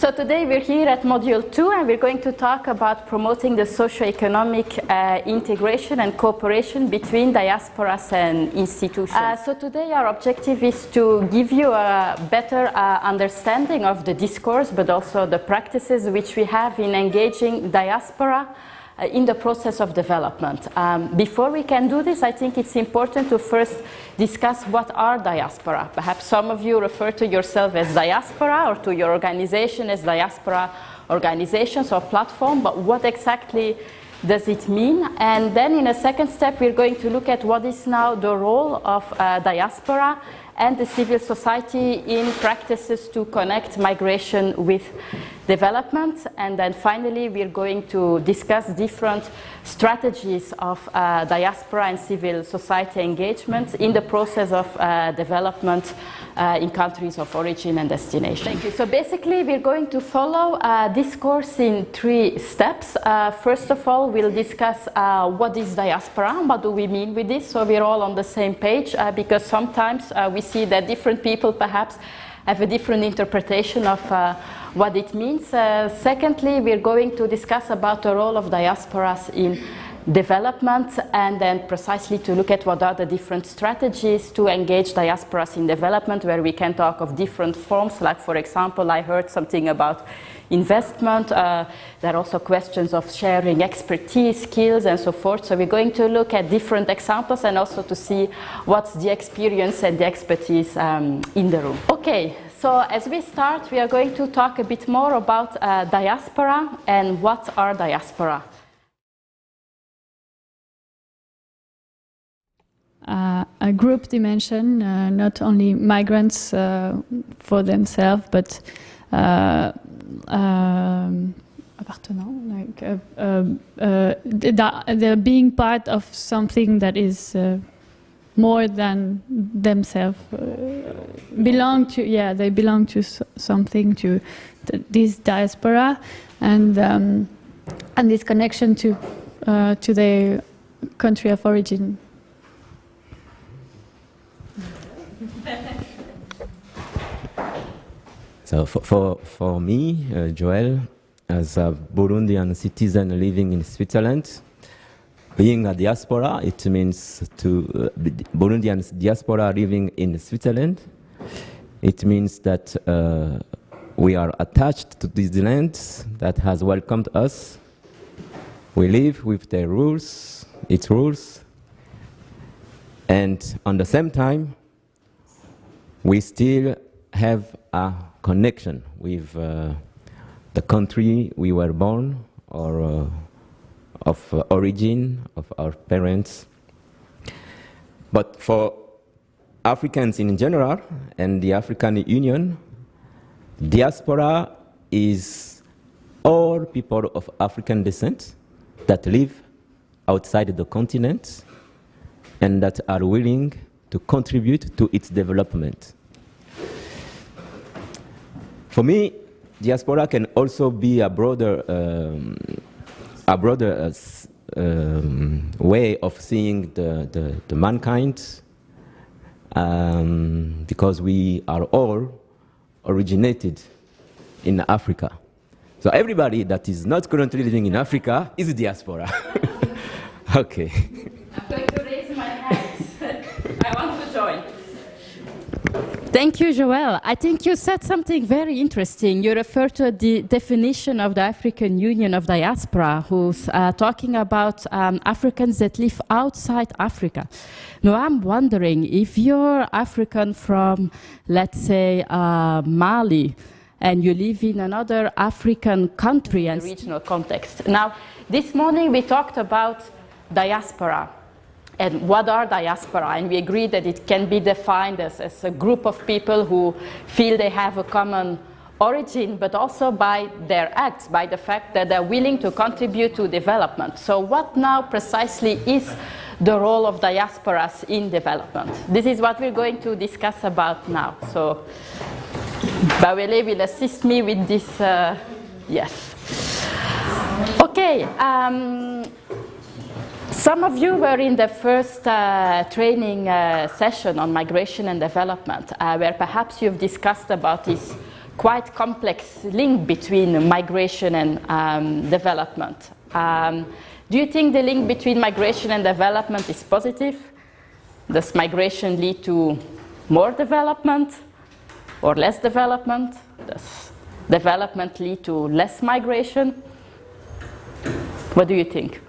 So today we're here at Module 2 and we're going to talk about promoting the socioeconomic integration and cooperation between diasporas and institutions. So today our objective is to give you a better understanding of the discourse, but also the practices which we have in engaging diaspora in the process of development. Before we can do this, I think it's important to first discuss what are diaspora. Perhaps some of you refer to yourself as diaspora or to your organization as diaspora organizations or platform, but what exactly does it mean? And then in a second step, we're going to look at what is now the role of diaspora and the civil society in practices to connect migration with development. And then finally, we're going to discuss different strategies of diaspora and civil society engagement in the process of development in countries of origin and destination. Thank you. So basically, we're going to follow this course in 3 steps. First of all, we'll discuss what is diaspora, what do we mean with this, so we're all on the same page, because sometimes we see that different people perhaps have a different interpretation of what it means. Secondly, we're going to discuss about the role of diasporas in development, and then precisely to look at what are the different strategies to engage diasporas in development, where we can talk of different forms, like for example, I heard something about investment. There are also questions of sharing expertise, skills, and so forth. So we're going to look at different examples and also to see what's the experience and the expertise in the room. Okay, so as we start, we are going to talk a bit more about diaspora and what are diaspora. A group dimension, not only migrants for themselves, but they're being part of something that is more than themselves. They belong to something, to this diaspora, and this connection to their country of origin. So for me, Joel, as a Burundian citizen living in Switzerland, being a diaspora, it means to Burundian diaspora living in Switzerland. It means that we are attached to this land that has welcomed us. We live with their rules, its rules, and at the same time, we still have a connection with the country we were born, or of origin of our parents. But for Africans in general and the African Union, diaspora is all people of African descent that live outside the continent and that are willing to contribute to its development. For me, diaspora can also be a broader way of seeing the mankind, because we are all originated in Africa. So everybody that is not currently living in Africa is a diaspora. Okay. I'm going to raise my hand. I want to join. Thank you, Joel. I think you said something very interesting. You referred to the definition of the African Union of Diaspora, who's talking about Africans that live outside Africa. Now, I'm wondering if you're African from, let's say, Mali, and you live in another African country and regional context. Now, this morning we talked about diaspora. And what are diaspora? And we agree that it can be defined as a group of people who feel they have a common origin, but also by their acts, by the fact that they're willing to contribute to development. So what now precisely is the role of diasporas in development? This is what we're going to discuss about now. So Bawele will assist me with this. Yes. Okay. Some of you were in the first training session on migration and development, where perhaps you've discussed about this quite complex link between migration and development. Do you think the link between migration and development is positive? Does migration lead to more development or less development? Does development lead to less migration? What do you think?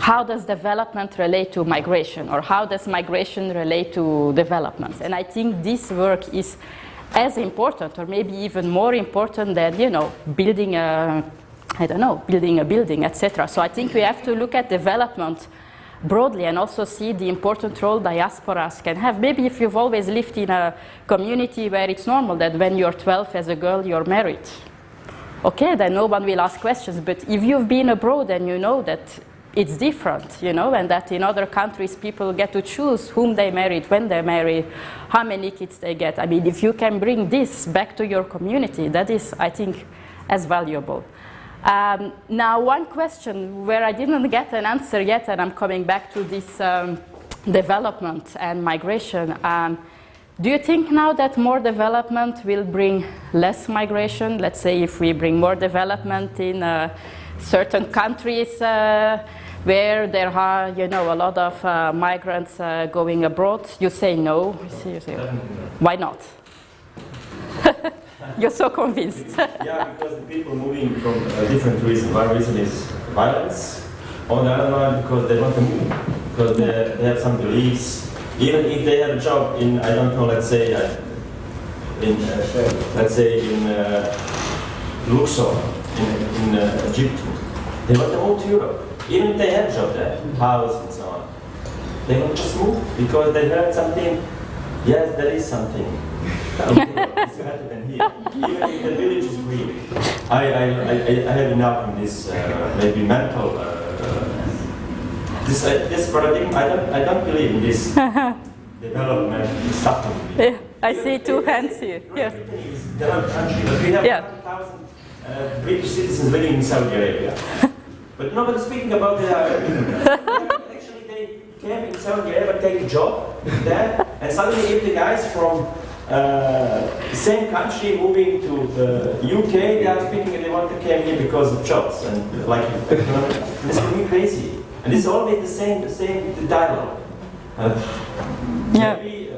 How does development relate to migration, or how does migration relate to development? And I think this work is as important, or maybe even more important than, you know, building a, I don't know, building a building, etc. So I think we have to look at development broadly and also see the important role diasporas can have. Maybe if you've always lived in a community where it's normal that when you're 12 as a girl you're married, okay, then no one will ask questions. But if you've been abroad and you know that it's different, you know, and that in other countries people get to choose whom they married, when they marry, how many kids they get. I mean, if you can bring this back to your community, that is, I think, as valuable. Now, one question where I didn't get an answer yet, and I'm coming back to this development and migration. Do you think now that more development will bring less migration? Let's say if we bring more development in certain countries where there are, you know, a lot of migrants going abroad. You say no. You say, why not? You're so convinced. Yeah, because the people moving from different reasons. One reason is violence. On the other one, because they want to move, because they have some beliefs. Even if they have a job in, I don't know, let's say in Luxor, in Egypt, they want to move to Europe. Even if they have a job there, house and so on, they want to just move because they heard something. Yes, there is something. It's better than here. Even if the village is green. I have enough in this maybe mental this paradigm. I don't believe in this development stuff. Yeah, I see two hands here. Yes. Developed country, but we have 100,000 British citizens living in Saudi Arabia. But nobody's speaking about the actually they came in Saudi Arabia, take a job there, and suddenly if the guys from the same country moving to the UK, they are speaking and they want to come here because of jobs and like it's really crazy. And it's always the same dialogue. Maybe,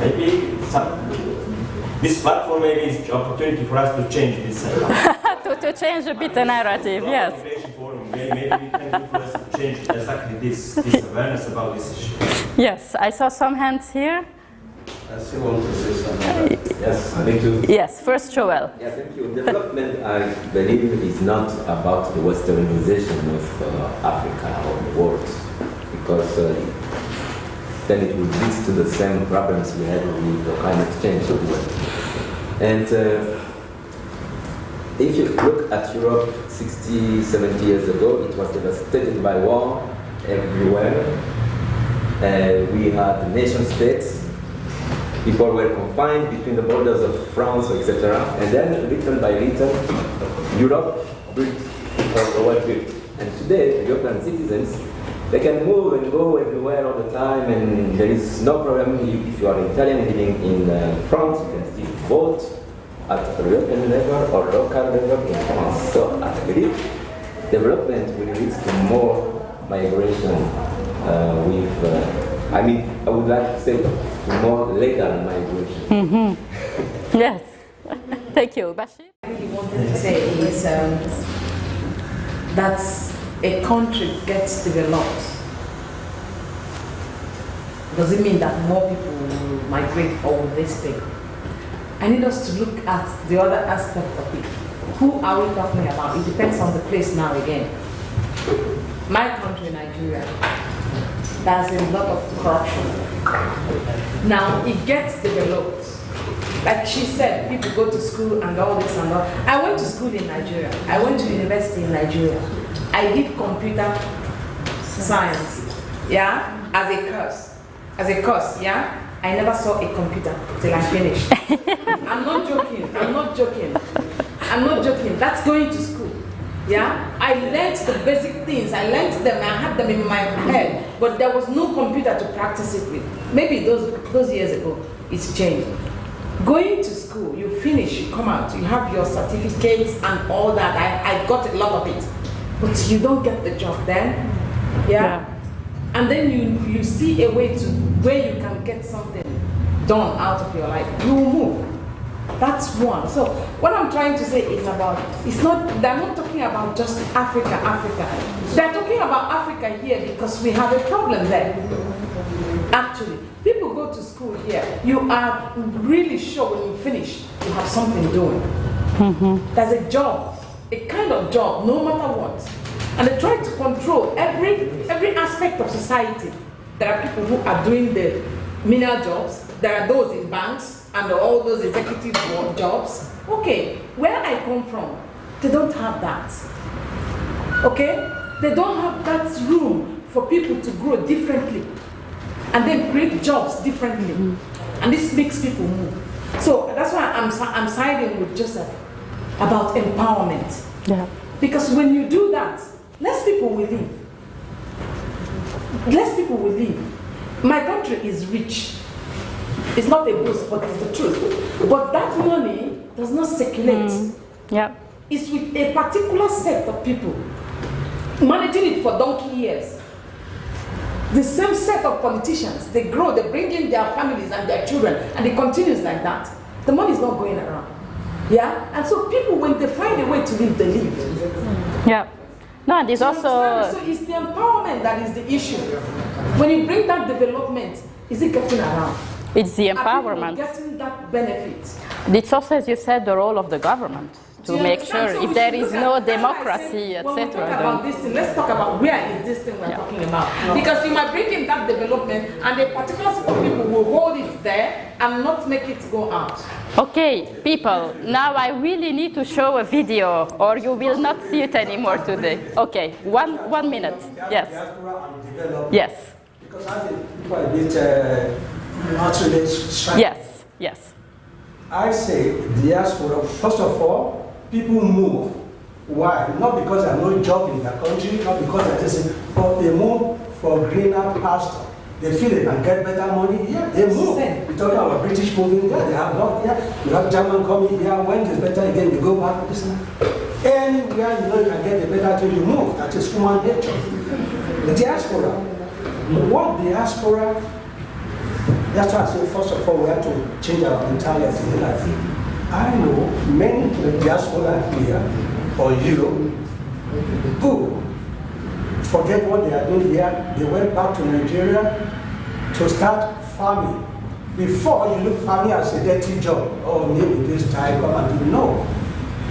maybe this platform maybe is an opportunity for us to change this. to change a bit the narrative, yes. Maybe we can influence to change exactly this awareness about this issue. Yes, I saw some hands here. I still want to say something. Yes, I need to. Yes, first Joel. Yeah, thank you. Development, I believe, is not about the westernization of Africa or the world, because then it would lead to the same problems we had with the climate change. And if you look at Europe 60, 70 years ago, it was devastated by war everywhere. We had nation states. People were confined between the borders of France, etc. And then, little by little, Europe built the world built. And today, European citizens, they can move and go everywhere all the time, and there is no problem. If you are Italian living in France, you can still vote at European level or local level in France. So I believe development will lead to more migration I would like to say more legal migration. Mm-hmm. Yes. Thank you. Bashir? What I really wanted to say is that a country gets developed. Does it mean that more people will migrate or will they stay? I need us to look at the other aspect of it. Who are we talking about? It depends on the place now again. My country, Nigeria, there's a lot of corruption. Now, it gets developed. Like she said, people go to school and all this and all. I went to school in Nigeria. I went to university in Nigeria. I did computer science, as a course, I never saw a computer till I finished. I'm not joking. That's going to school. I learned the basic things. I learned them. I had them in my head, but there was no computer to practice it with. Maybe those years ago, it's changed. Going to school, you finish, you come out, you have your certificates and all that. I got a lot of it. But you don't get the job then. Yeah? And then you see a way to where you can get something done out of your life. You will move. That's one. So what I'm trying to say is they're not talking about just Africa. They're talking about Africa here because we have a problem there. Actually, people go to school here. You are really sure when you finish, you have something doing. There's a job, a kind of job, no matter what. And they try to control every aspect of society. There are people who are doing the menial jobs. There are those in banks and all those executive jobs. Okay, where I come from, they don't have that. Okay? They don't have that room for people to grow differently and then create jobs differently. And this makes people move. So that's why I'm siding with Joseph about empowerment. Yeah. Because when you do that, less people will leave. Less people will leave. My country is rich. It's not a boast, but it's the truth. But that money does not circulate. Yeah. It's with a particular set of people managing it for donkey years. The same set of politicians, they grow, they bring in their families and their children, and it continues like that. The money is not going around. Yeah? And so people, when they find a way to live, they live. Yeah. No, and there's also... So it's the empowerment that is the issue. When you bring that development, is it getting around? It's the Are empowerment. people getting that benefit? It's also, as you said, the role of the government to make sure So if there is no that's why I democracy, said, when we talk etc. about this thing, let's talk about where is this thing we're talking about. Because you might bring in that development and a particular set of people will hold it there and not make it go out. Okay, people, now I really need to show a video or you will not see it anymore today. Okay, one minute. Yes. Diaspora and development. Yes. Because I think people are a bit not really strong. Yes. Yes. I say diaspora, first of all, people move. Why? Not because there are no job in their country, not because they're just, but they move for greener pasture. They feel they can get better money. Yeah, they move. We're talking about British moving. Yeah, they have not. Yeah, you have German coming here. When it's better again, they go back. Listen, anywhere you know you can get a better thing, you move. That is human nature. The diaspora. What diaspora? That's why I say first of all we have to change our mentality in life. I know many diaspora here or Europe who forget what they are doing here. They went back to Nigeria to start farming. Before you look farming as a dirty job, oh maybe this time come and do no.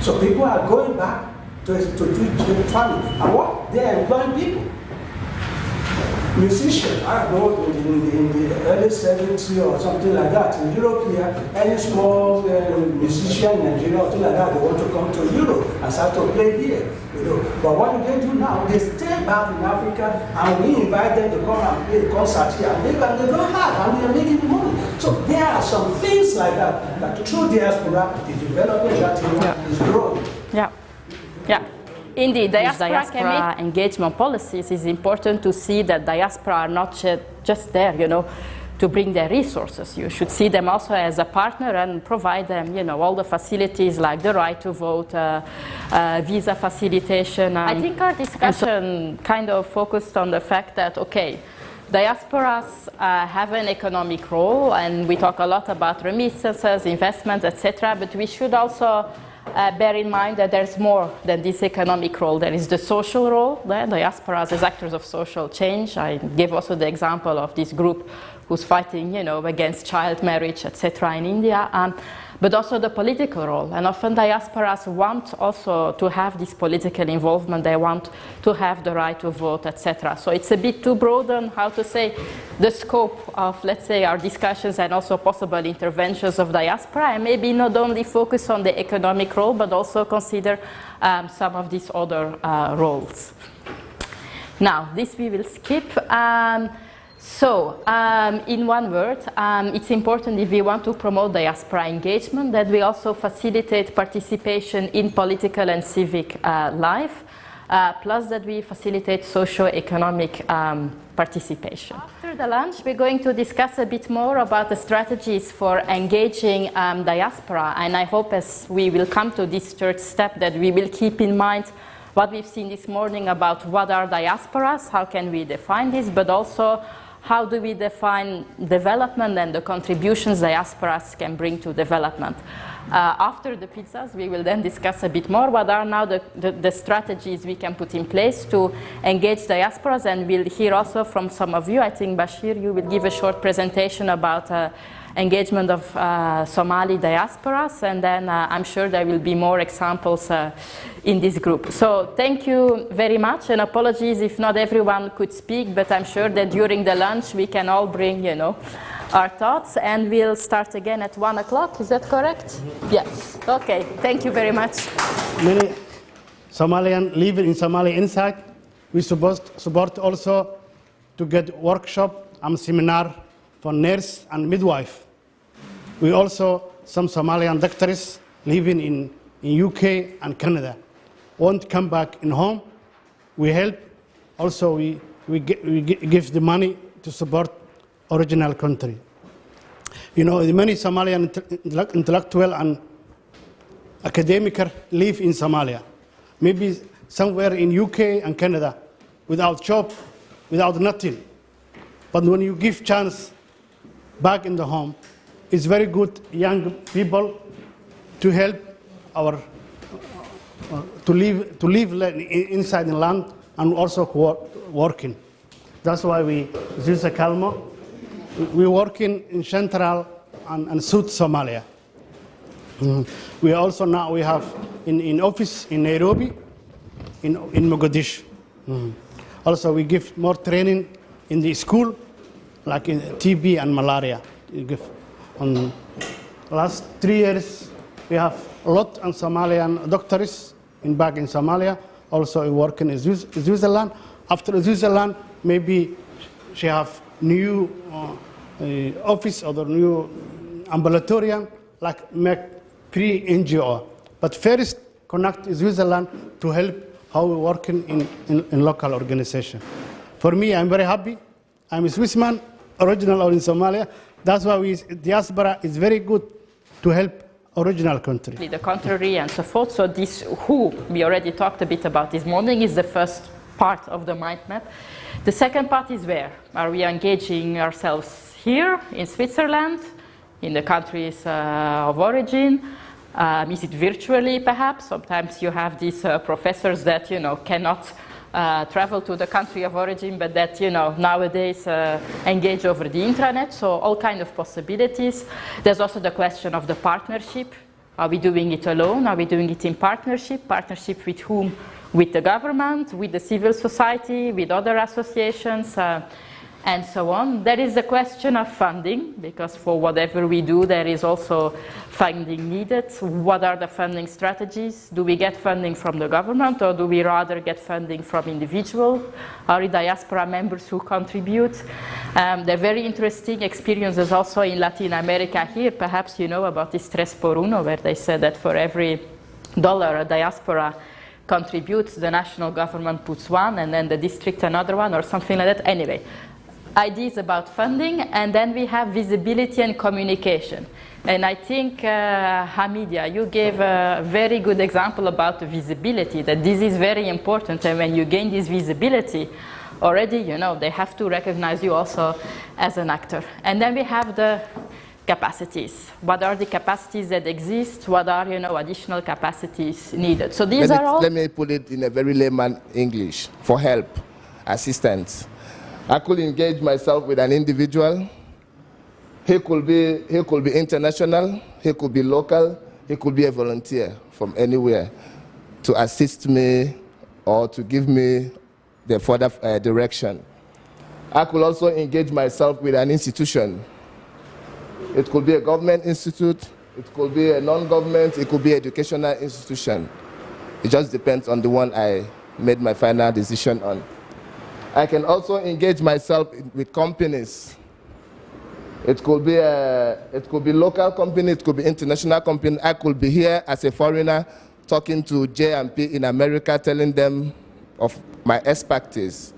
So people are going back to do farming. And what? They are employing people. Musician, I know in the early 70s or something like that, in Europe here, any small musician in Nigeria or something like that, they want to come to Europe and start to play here. You know. But what do they do now? They stay back in Africa and we invite them to come and play a concert here. And they don't have, and we are making money. So there are some things like that, that through diaspora, the development that is growing. Yeah. Yeah. Indeed, diaspora engagement policies is important to see that diaspora are not just there, you know, to bring their resources. You should see them also as a partner and provide them, you know, all the facilities like the right to vote, visa facilitation. I think our discussion kind of focused on the fact that, okay, diasporas have an economic role, and we talk a lot about remittances, investments, etc., but we should also bear in mind that there's more than this economic role. There is the social role, the diasporas as actors of social change. I gave also the example of this group who's fighting, you know, against child marriage, etc. in India, but also the political role. And often diasporas want also to have this political involvement. They want to have the right to vote, etc. So it's a bit too broad on how to say the scope of, let's say, our discussions and also possible interventions of diaspora, and maybe not only focus on the economic role, but also consider some of these other roles. Now, this we will skip. So, in one word, it's important if we want to promote diaspora engagement that we also facilitate participation in political and civic life. plus that we facilitate socio-economic participation. After the lunch, we're going to discuss a bit more about the strategies for engaging diaspora, and I hope as we will come to this third step that we will keep in mind what we've seen this morning about what are diasporas, how can we define this, but also how do we define development and the contributions diasporas can bring to development. After the pizzas, we will then discuss a bit more what are now the strategies we can put in place to engage diasporas, and we'll hear also from some of you. I think, Bashir, you will give a short presentation about engagement of Somali diasporas, and then I'm sure there will be more examples in this group. So thank you very much, and apologies if not everyone could speak, but I'm sure that during the lunch we can all bring, you know, our thoughts, and we'll start again at 1 o'clock. Is that correct? Yes. Okay. Thank you very much. Many Somalians living in Somalia inside, we support also to get workshop and seminar for nurse and midwife. We also, some Somalian doctors living in UK and Canada want to come back in home. We help. Also, we give the money to support original country. You know, many Somalian intellectual and academic live in Somalia. Maybe somewhere in UK and Canada without job, without nothing. But when you give chance back in the home, it's very good young people to help our to live inside the land and also working. That's why we use a Kalmo. We're working in Central and South Somalia. We also now we have in office in Nairobi, in Mogadishu. Also we give more training in the school, like in TB and malaria. We give. On last 3 years, we have a lot of Somalian doctors back in Somalia. Also working in Switzerland. After Switzerland, maybe she have new office or the new ambulatorium, like make pre-NGO. But first, connect Switzerland to help how we working in local organization. For me, I'm very happy. I'm a Swissman, original in Somalia. That's why diaspora is very good to help original country. The contrary and so forth. So this who we already talked a bit about this morning is the first part of the mind map. The second part is where are we engaging ourselves here in Switzerland, in the countries of origin. Is it virtually perhaps? Sometimes you have these professors that cannot travel to the country of origin, but that nowadays engage over the intranet. So all kind of possibilities. There's also the question of the partnership. Are we doing it alone? Are we doing it in partnership? Partnership with whom? With the government, with the civil society, with other associations, and so on. There is a question of funding, because for whatever we do, there is also funding needed. What are the funding strategies? Do we get funding from the government, or do we rather get funding from individuals? Are diaspora members who contribute? There are very interesting experiences also in Latin America here. Perhaps you know about this Tres por Uno, where they said that for every $1 a diaspora contributes, the national government puts one, and then the district another one, or something like that. Anyway, ideas about funding, and then we have visibility and communication. And I think, Hamidia, you gave a very good example about the visibility, that this is very important, and when you gain this visibility, already, they have to recognize you also as an actor. And then we have the capacities. What are the capacities that exist? What are, additional capacities needed? So these are all... Let me put it in a very layman English, for help, assistance. I could engage myself with an individual. He could be international, he could be local, he could be a volunteer from anywhere to assist me or to give me the further direction. I could also engage myself with an institution. It could be a government institute, it could be a non-government, it could be an educational institution. It just depends on the one I made my final decision on. I can also engage myself with companies. It could be local company, it could be international company. I could be here as a foreigner talking to J&P in America, telling them of my expertise.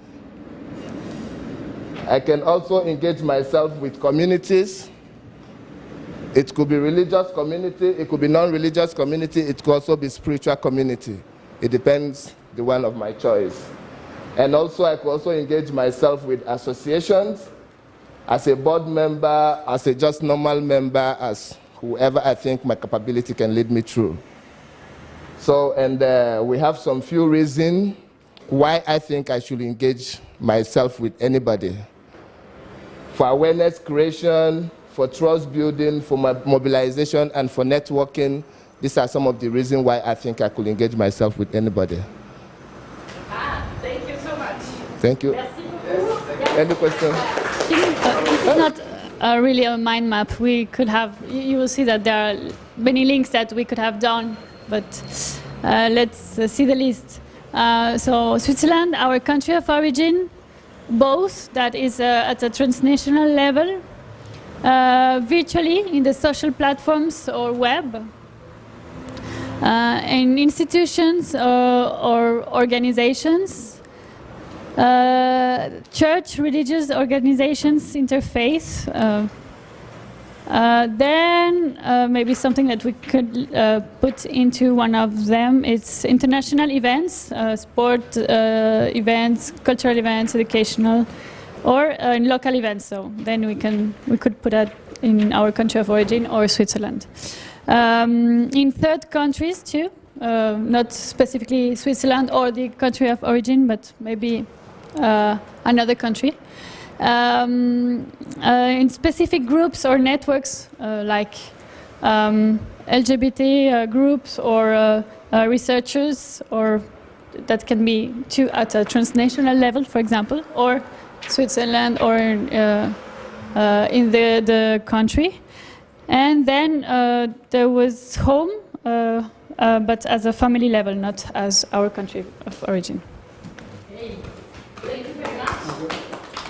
I can also engage myself with communities. It could be religious community, it could be non-religious community, it could also be spiritual community. It depends the one of my choice. And also I could also engage myself with associations as a board member, as a just normal member, as whoever I think my capability can lead me through. So, and we have some few reasons why I think I should engage myself with anybody. For awareness creation, for trust building, for mobilization, and for networking, these are some of the reasons why I think I could engage myself with anybody. Thank you so much. Thank you. Any questions? It's not really a mind map. We could have, you will see that there are many links that we could have done, but let's see the list. So Switzerland, our country of origin, both, that is at a transnational level, virtually in the social platforms or web, in institutions or organizations, church, religious organizations, interfaith. Then maybe something that we could put into one of them is international events, sport events, cultural events, educational, or in local events. So then we could put that in our country of origin or Switzerland. In third countries too, not specifically Switzerland or the country of origin, but maybe another country. In specific groups or networks like LGBT groups or researchers, or that can be too at a transnational level, for example, or Switzerland or in the country. And then there was home, but as a family level, not as our country of origin. Hey, thank you very much.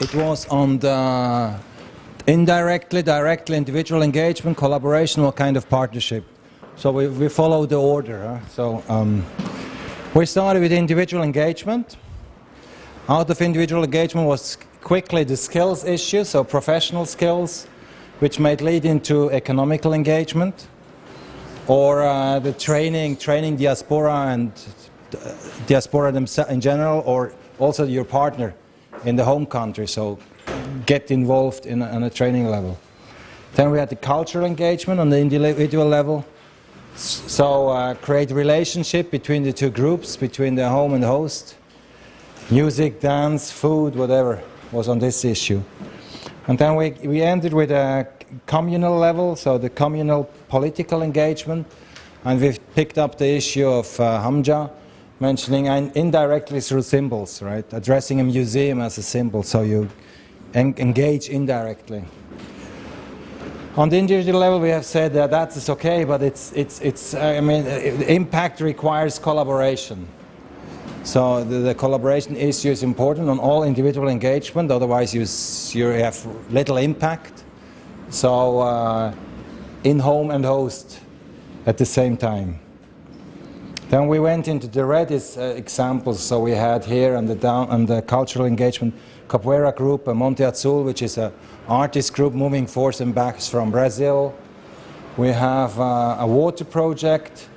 It was on the indirectly, directly, individual engagement, collaboration, what kind of partnership. So we follow the order. So we started with individual engagement. Out of individual engagement was quickly the skills issue, so professional skills, which might lead into economical engagement, or the training diaspora and diaspora themselves in general, or also your partner in the home country, so get involved on a training level. Then we had the cultural engagement on the individual level, so create a relationship between the two groups, between the home and the host. Music, dance, food, whatever was on this issue. And then we ended with a communal level, so the communal political engagement, and we've picked up the issue of Hamza, mentioning indirectly through symbols, right? Addressing a museum as a symbol, so you engage indirectly. On the individual level, we have said that that's okay, but impact requires collaboration. So the collaboration issue is important on all individual engagement, otherwise you have little impact. So in home and host at the same time. Then we went into the red examples. So we had here on the cultural engagement, Capoeira group, Monte Azul, which is an artist group moving forth and back from Brazil. We have a water project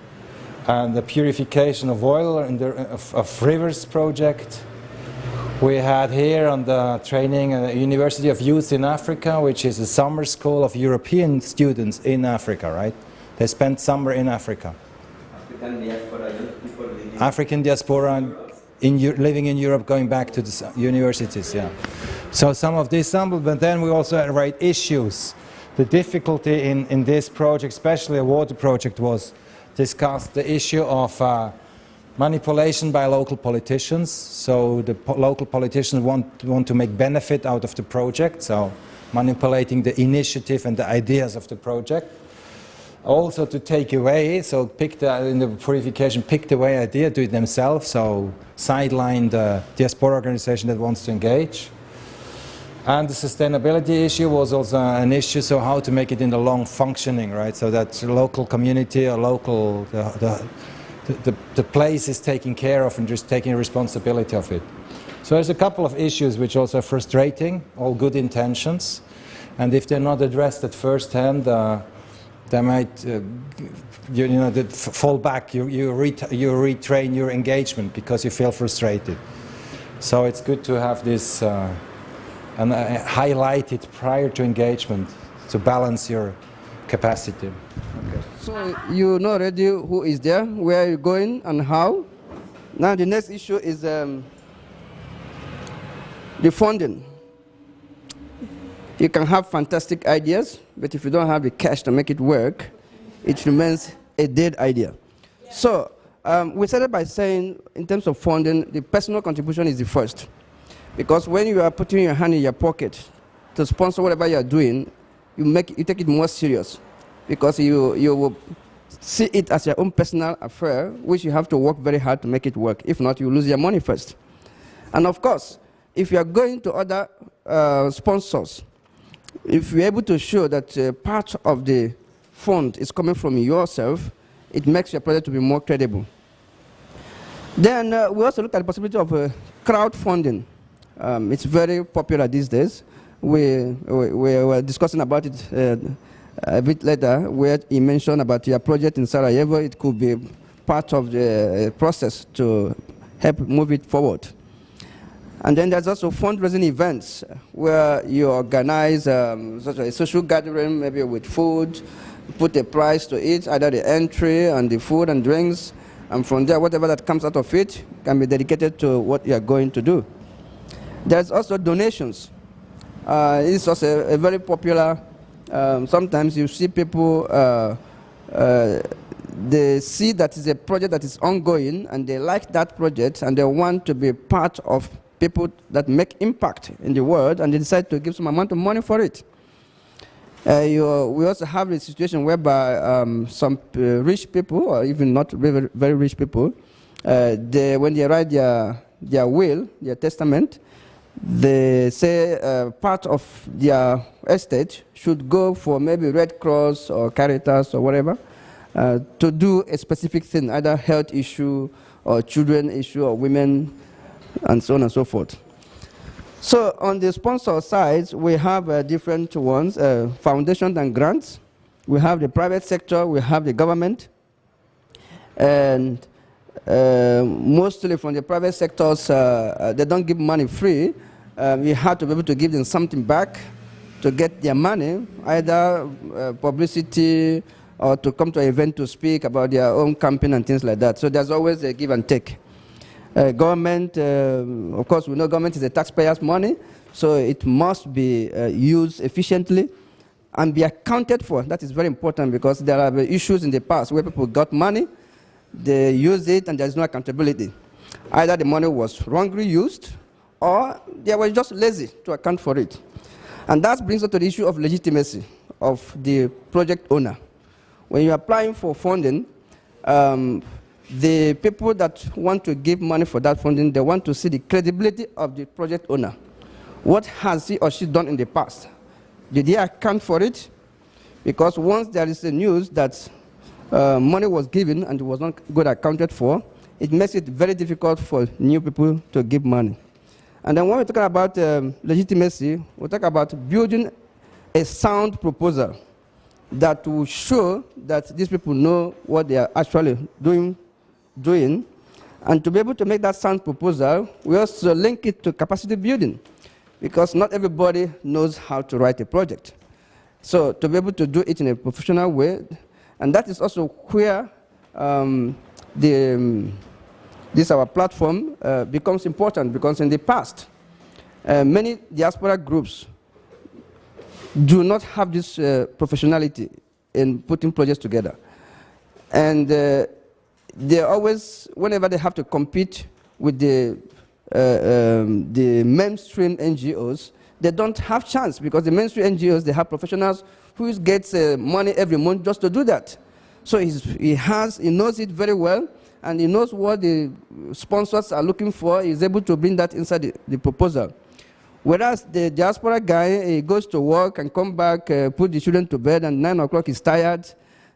and the purification of oil of rivers project. We had here on the training University of Youth in Africa, which is a summer school of European students in Africa, right? They spent summer in Africa. African diaspora living in Europe, going back to the universities, yeah. So some of these samples, but then we also write issues. The difficulty in this project, especially a water project, was discussed the issue of manipulation by local politicians. So the local politicians want to make benefit out of the project, so manipulating the initiative and the ideas of the project. Also to take away, so in the purification, pick away idea, do it themselves, so sideline the diaspora organization that wants to engage. And the sustainability issue was also an issue, so how to make it in the long functioning, right? So that local community or local, the place is taken care of and just taking responsibility of it. So there's a couple of issues which also are frustrating, all good intentions, and if they're not addressed at first hand, they might fall back. You retrain your engagement because you feel frustrated. So it's good to have this highlighted prior to engagement to balance your capacity. Okay. So you know already who is there, where you're going, and how. Now the next issue is the funding. You can have fantastic ideas, but if you don't have the cash to make it work, it remains a dead idea. Yeah. So we started by saying, in terms of funding, the personal contribution is the first. Because when you are putting your hand in your pocket to sponsor whatever you are doing, you take it more serious. Because you will see it as your own personal affair, which you have to work very hard to make it work. If not, you lose your money first. And of course, if you are going to other sponsors, if you're able to show that part of the fund is coming from yourself, it makes your project to be more credible. Then we also look at the possibility of crowdfunding. It's very popular these days. We were discussing about it a bit later, where he mentioned about your project in Sarajevo. It could be part of the process to help move it forward. And then there's also fundraising events where you organize such a social gathering, maybe with food, put a price to it, either the entry and the food and drinks, and from there, whatever that comes out of it can be dedicated to what you are going to do. There's also donations. It's also a very popular, sometimes you see people, they see that it's a project that is ongoing, and they like that project, and they want to be part of people that make impact in the world, and they decide to give some amount of money for it. We also have a situation whereby some rich people, or even not very, very rich people, when they write their will, their testament, they say part of their estate should go for maybe Red Cross or Caritas or whatever, to do a specific thing, either health issue or children issue or women, and so on and so forth. So on the sponsor side, we have different ones, foundations and grants. We have the private sector, we have the government, and mostly from the private sectors, they don't give money free. You have to be able to give them something back to get their money, either publicity or to come to an event to speak about their own campaign and things like that. So there's always a give and take. Government, of course, we know government is the taxpayers' money, so it must be used efficiently and be accounted for. That is very important, because there are issues in the past where people got money, they use it, and there's no accountability. Either the money was wrongly used, or they were just lazy to account for it. And that brings us to the issue of legitimacy of the project owner. When you're applying for funding, the people that want to give money for that funding, they want to see the credibility of the project owner. What has he or she done in the past? Did he account for it? Because once there is a news that money was given and it was not good accounted for, it makes it very difficult for new people to give money. And then when we talk about legitimacy, we talk about building a sound proposal that will show that these people know what they are actually doing. And to be able to make that sound proposal, we also link it to capacity building, because not everybody knows how to write a project. So to be able to do it in a professional way, and that is also where this our platform becomes important, because in the past, many diaspora groups do not have this professionality in putting projects together. And they always, whenever they have to compete with the mainstream NGOs, they don't have chance, because the mainstream NGOs, they have professionals who gets money every month just to do that. So he knows it very well, and he knows what the sponsors are looking for. He's able to bring that inside the proposal. Whereas the diaspora guy, he goes to work and come back, put the children to bed, and 9 o'clock he's tired.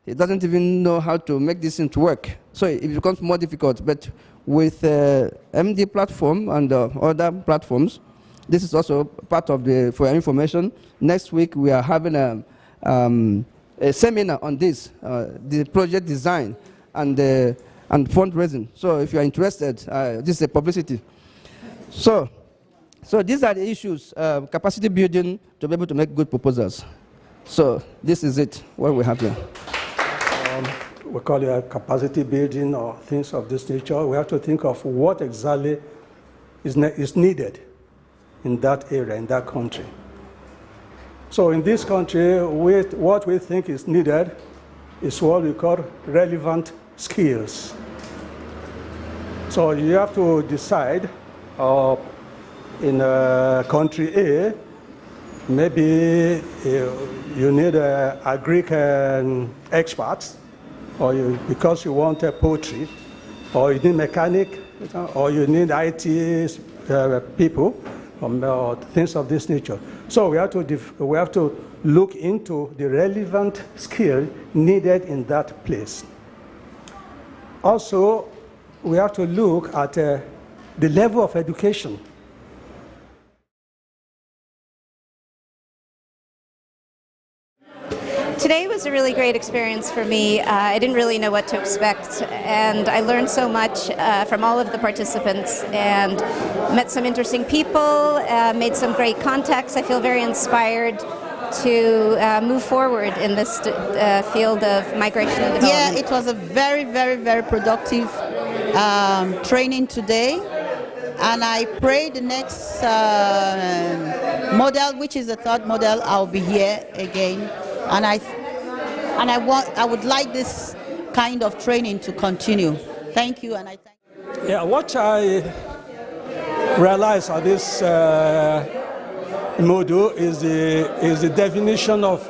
he doesn't even know how to make this thing to work. So it becomes more difficult. But with MD platform and other platforms, this is also part of the, for your information, next week we are having a seminar on this, the project design and fundraising. So if you are interested, this is a publicity. So these are the issues, capacity building to be able to make good proposals. So this is it, what we have here. We call it capacity building or things of this nature. We have to think of what exactly is needed in that area, in that country. So in this country, what we think is needed is what we call relevant skills. So you have to decide in country A, maybe you need Greek experts, or because you want poetry, or you need mechanic, or you need IT people, or things of this nature. So we have to look into the relevant skill needed in that place. Also, we have to look at the level of education. Today was a really great experience for me. I didn't really know what to expect, and I learned so much from all of the participants and met some interesting people, made some great contacts. I feel very inspired to move forward in this field of migration and development. Yeah, it was a very, very, very productive training today, and I pray the next model, which is the third model, I'll be here again. And I would like this kind of training to continue. Thank you, and I thank you. Yeah, what I realized on this module is the definition of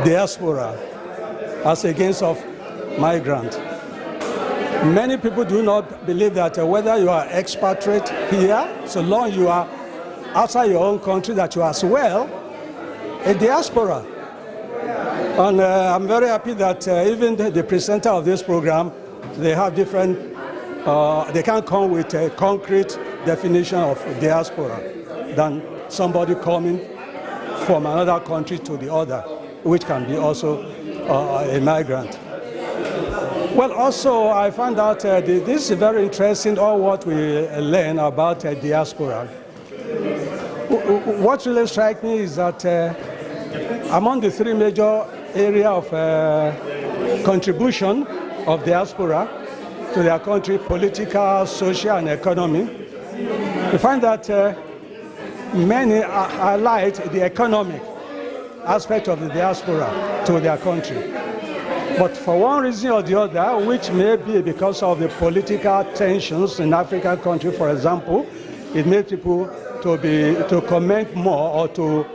diaspora as against of migrant. Many people do not believe that whether you are expatriate here, so long you are outside your own country, that you are as well a diaspora. And I'm very happy that even the presenter of this program, they have different, they can come with a concrete definition of diaspora than somebody coming from another country to the other, which can be also a migrant. Well, also I found out this is very interesting, all what we learn about diaspora. What really strikes me is that among the three major areas of contribution of diaspora to their country, political, social, and economy, we find that many highlight the economic aspect of the diaspora to their country. But for one reason or the other, which may be because of the political tensions in African countries, for example, it made people to comment more or to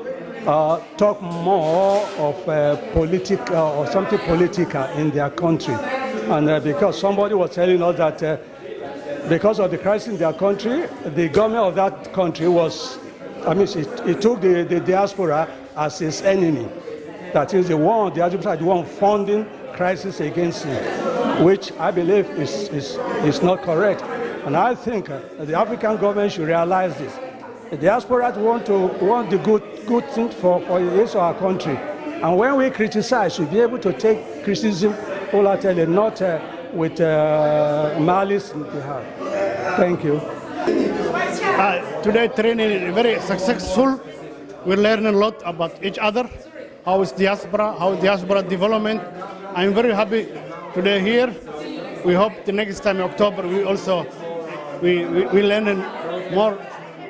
talk more of political or something political in their country. And because somebody was telling us that because of the crisis in their country, the government of that country was, it took the diaspora as its enemy. That is the diaspora, the one funding crisis against it, which I believe is not correct. And I think the African government should realize this. The diaspora want the good thing for this our country. And when we criticize, we should be able to take criticism wholeheartedly, not with malice in the heart. Thank you. Today training is very successful. We learn a lot about each other. How is diaspora? How diaspora development? I'm very happy today here. We hope the next time in October we also we learn more.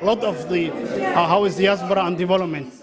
A lot of the how is diaspora and development.